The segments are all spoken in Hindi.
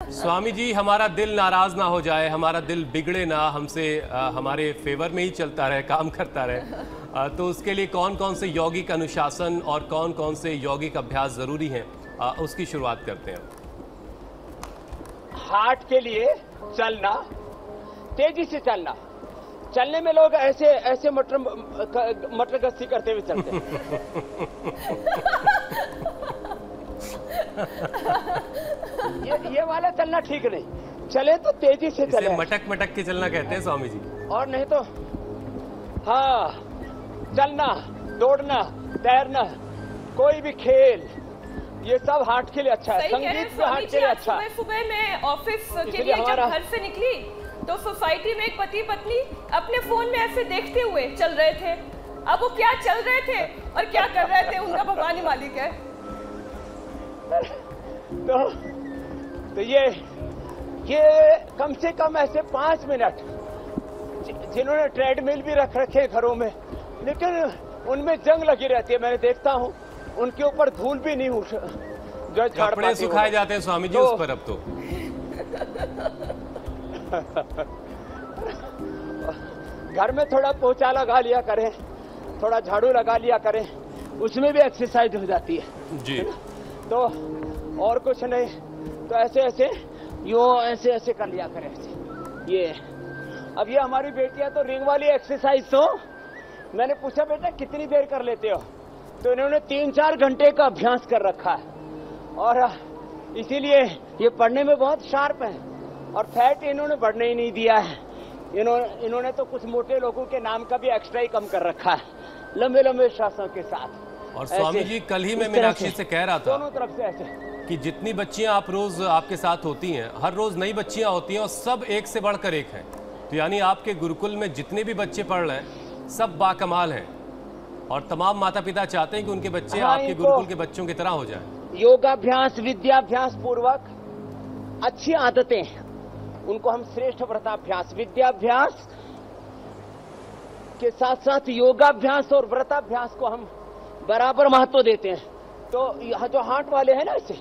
स्वामी जी, हमारा दिल नाराज ना हो जाए, हमारा दिल बिगड़े ना, हमसे हमारे फेवर में ही चलता रहे, काम करता रहे, तो उसके लिए कौन कौन से यौगिक अनुशासन और कौन कौन से यौगिक अभ्यास ज़रूरी हैं, उसकी शुरुआत करते हैं। हार्ट के लिए चलना, तेजी से चलना। चलने में लोग ऐसे ऐसे मटर गश्ती करते हुए चलते हैं। ये वाला चलना ठीक नहीं। चले तो तेजी से चले। मटक मटक के चलना कहते हैं स्वामी जी। और नहीं तो हाँ, चलना, दौड़ना, तैरना, कोई भी खेल, ये सब हार्ट के लिए अच्छा है। संगीत भी हार्ट के लिए अच्छा है। सुबह मैं ऑफिस के लिए जब घर से निकली तो सोसाइटी में एक पति पत्नी अपने फोन में ऐसे देखते हुए चल रहे थे। अब वो क्या चल रहे थे और क्या कर रहे थे, उनका भगवान ही मालिक है। तो ये कम से कम ऐसे 5 मिनट, जिन्होंने ट्रेडमिल भी रख रखे हैं घरों में, लेकिन उनमें जंग लगी रहती है। मैंने देखता हूँ उनके ऊपर धूल भी नहीं उठ, जो कपड़े सुखाए जाते हैं स्वामी जी उस पर। अब तो घर में थोड़ा पोछा लगा लिया करें, थोड़ा झाड़ू लगा लिया करें, उसमें भी एक्सरसाइज हो जाती है जी। तो और कुछ नहीं, तो ऐसे ऐसे ऐसे ऐसे कर लिया करें ऐसे। ये अब ये हमारी बेटियां तो रिंग वाली एक्सरसाइज, तो मैंने पूछा बेटा कितनी देर कर लेते हो, तो इन्होंने 3-4 घंटे का अभ्यास कर रखा है। और इसीलिए ये पढ़ने में बहुत शार्प है। और फैट इन्होंने बढ़ने ही नहीं दिया है। इन्होंने तो कुछ मोटे लोगों के नाम का भी एक्स्ट्रा ही कम कर रखा है, लंबे लंबे श्वासों के साथ। और स्वामी जी, कल ही मैं मीनाक्षी से कह रहा था दोनों तरफ से ऐसे कि जितनी बच्चियां आप रोज आपके साथ होती हैं, हर रोज नई बच्चियां होती हैं और सब एक से बढ़कर एक हैं। तो यानी आपके गुरुकुल में जितने भी बच्चे पढ़ रहे हैं सब बाकमाल हैं, और तमाम माता पिता चाहते हैं कि उनके बच्चे आपके गुरुकुल के बच्चों की तरह हो जाएं। योगाभ्यास, विद्याभ्यास पूर्वक अच्छी आदतें, उनको हम श्रेष्ठ व्रताभ्यास, विद्याभ्यास के साथ साथ योगाभ्यास और व्रताभ्यास को हम बराबर महत्व देते हैं। तो यहाँ जो हार्ट वाले हैं ना, ऐसे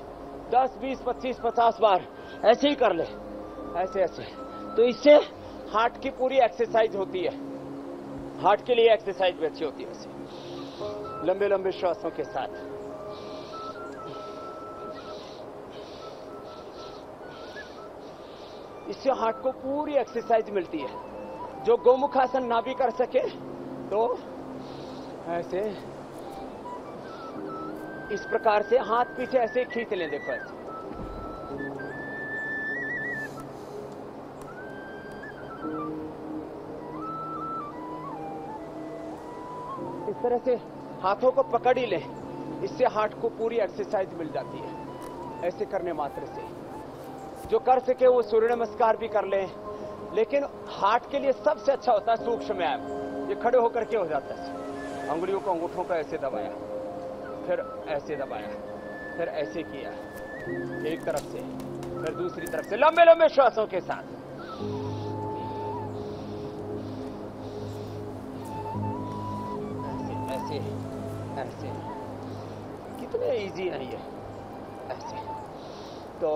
10, 20, 25, 50 बार ऐसे ही कर ले, ऐसे ऐसे, तो इससे हार्ट की पूरी एक्सरसाइज होती है। हार्ट के लिए एक्सरसाइज भी अच्छी होती है ऐसे, लंबे लंबे श्वासों के साथ। इससे हार्ट को पूरी एक्सरसाइज मिलती है। जो गोमुखासन ना भी कर सके तो ऐसे इस प्रकार से हाथ पीछे ऐसे खींच लें, देखो ऐसे। इस तरह से हाथों को पकड़ ही लें, इससे हार्ट को पूरी एक्सरसाइज मिल जाती है। ऐसे करने मात्र से जो कर सके वो सूर्य नमस्कार भी कर लें। लेकिन हार्ट के लिए सबसे अच्छा होता है सूक्ष्म व्यायाम। ये खड़े होकर के हो जाता है। अंगुलियों को अंगूठों का ऐसे दबाया, फिर ऐसे दबाया, फिर ऐसे किया, एक तरफ से फिर दूसरी तरफ से, लंबे लंबे श्वासों के साथ। ऐसे ऐसे ऐसे, कितने इजी है ये ऐसे। तो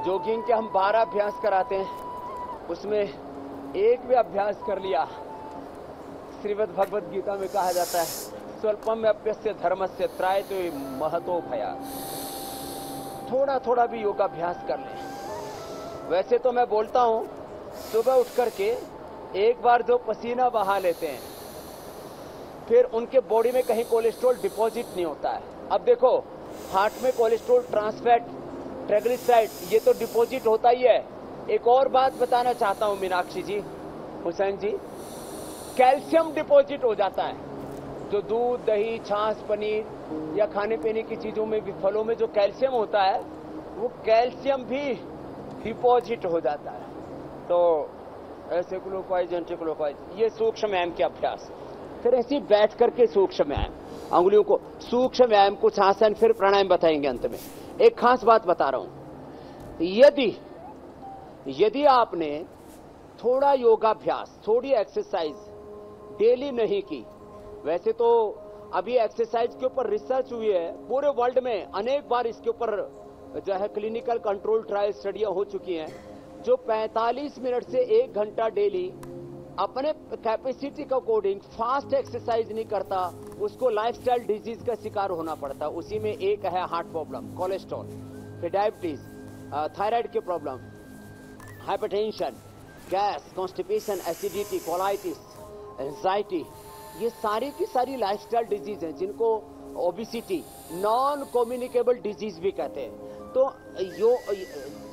जॉगिंग के हम 12 अभ्यास कराते हैं, उसमें एक भी अभ्यास कर लिया, श्रीमद् भगवद गीता में कहा जाता है स्वल्पम अप्यस्य धर्मस्य त्रायते महतो भयात्। थोड़ा थोड़ा भी योगाभ्यास कर लें। वैसे तो मैं बोलता हूं सुबह उठ करके एक बार जो पसीना बहा लेते हैं, फिर उनके बॉडी में कहीं कोलेस्ट्रॉल डिपॉजिट नहीं होता है। अब देखो, हार्ट में कोलेस्ट्रॉल, ट्रांसफैट, ट्राइग्लिसराइड, ये तो डिपॉजिट होता ही है। एक और बात बताना चाहता हूं मीनाक्षी जी, हुसैन जी, कैल्शियम डिपॉजिट हो जाता है। जो दूध, दही, छाछ, पनीर या खाने पीने की चीजों में भी, फलों में जो कैल्शियम होता है, वो कैल्शियम भी डिपॉजिट हो जाता है। तो ऐसे ग्लूकोज, एंटीग्लूकोज, ये सूक्ष्म व्यायाम के अभ्यास। फिर ऐसे बैठ करके सूक्ष्म व्यायाम, अंगुलियों को सूक्ष्म व्यायाम, कुछ आसन, फिर प्राणायाम बताएंगे अंत में। एक खास बात बता रहा हूं, यदि आपने थोड़ा योगाभ्यास, थोड़ी एक्सरसाइज डेली नहीं की, वैसे तो अभी एक्सरसाइज के ऊपर रिसर्च हुई है, पूरे वर्ल्ड में अनेक बार इसके ऊपर जो है क्लिनिकल कंट्रोल ट्रायल स्टडियां हो चुकी हैं, जो 45 मिनट से 1 घंटा डेली अपने कैपेसिटी के अकॉर्डिंग फास्ट एक्सरसाइज नहीं करता, उसको लाइफस्टाइल डिजीज का शिकार होना पड़ता। उसी में एक है हार्ट प्रॉब्लम, कोलेस्ट्रॉल, फिर डायबिटीज, थायराइड के problem, hypertension, gas, constipation, acidity, colitis, anxiety, ये सारी की सारी लाइफस्टाइल डिजीज हैं जिनको ओबिसिटी, नॉन कम्युनिकेबल डिजीज भी कहते हैं। तो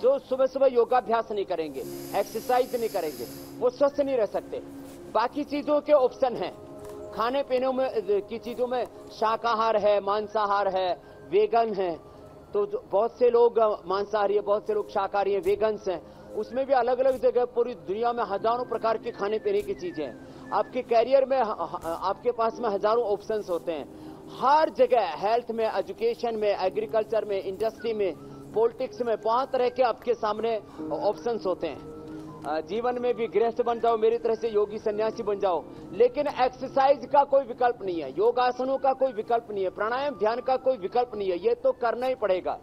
जो सुबह सुबह योगाभ्यास नहीं करेंगे, एक्सरसाइज नहीं करेंगे, वो स्वस्थ नहीं रह सकते। बाकी चीजों के ऑप्शन हैं, खाने पीने में की चीजों में शाकाहार है, मांसाहार है, वेगन है। तो बहुत से लोग मांसाहारी है, बहुत से लोग शाकाहारी है, वेगन्स हैं। उसमें भी अलग अलग जगह पूरी दुनिया में हजारों प्रकार के खाने पीने की चीजें हैं। आपके कैरियर में आपके पास में हजारों ऑप्शंस होते हैं। हर जगह हेल्थ में, एजुकेशन में, एग्रीकल्चर में, इंडस्ट्री में, पॉलिटिक्स में बहुत तरह के आपके सामने ऑप्शंस होते हैं। जीवन में भी गृहस्थ बन जाओ, मेरी तरह से योगी सन्यासी बन जाओ, लेकिन एक्सरसाइज का कोई विकल्प नहीं है, योगासनों का कोई विकल्प नहीं है, प्राणायाम ध्यान का कोई विकल्प नहीं है। ये तो करना ही पड़ेगा।